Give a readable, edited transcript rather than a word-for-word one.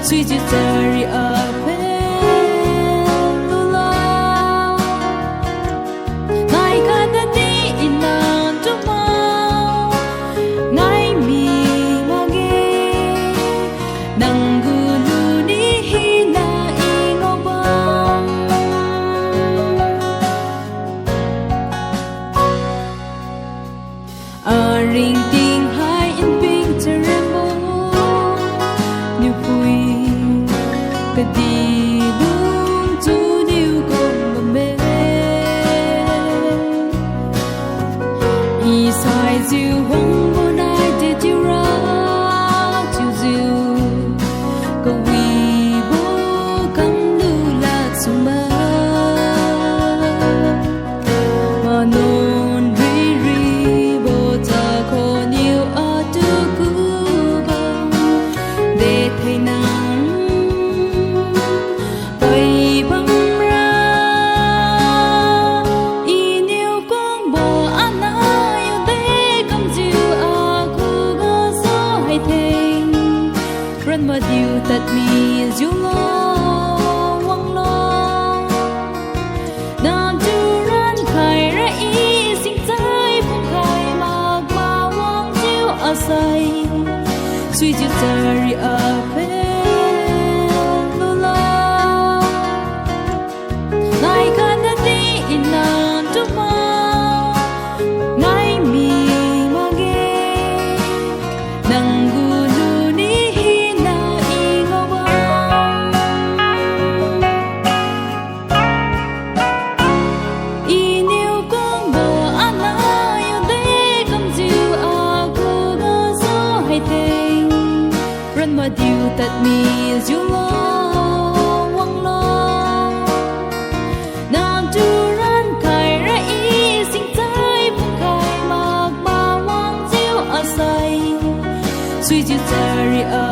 suy chỉ tari a pelula ngai kada ti inan tu mau ngai mi mage nangulu ni hina ingoba a ring ting hai in ping teremo như vui cái đi đúng chú điêu cùng mà mê y sai diêu hong vô nai để diêu ra diêu diêu câu vi bố cắm lưu là sung mơ mà non ri ri bố ta khó nhiều ở tu cũ bông để thấy nắng bay băng ra y nhiều con bò ăn ai yêu thế cầm diều à cô gơ gió hay thềm răn mà diều tật mi diều lo quăng lo nam chu răn khai ra y sinh trái phong khai mạc mà quăng diều à say suy diều tari a pelula ngai kada ti inan tu mau ngai mi mage nangulu ni hina ingoba iniu kong bo ana yo de kam jiu a ko ga so hai teng ran ma diu tat mi jiu lo wang lo nam tu ran khai ra y sinh trái phong khai mạc ma wang jiu a sai suy jiu tari a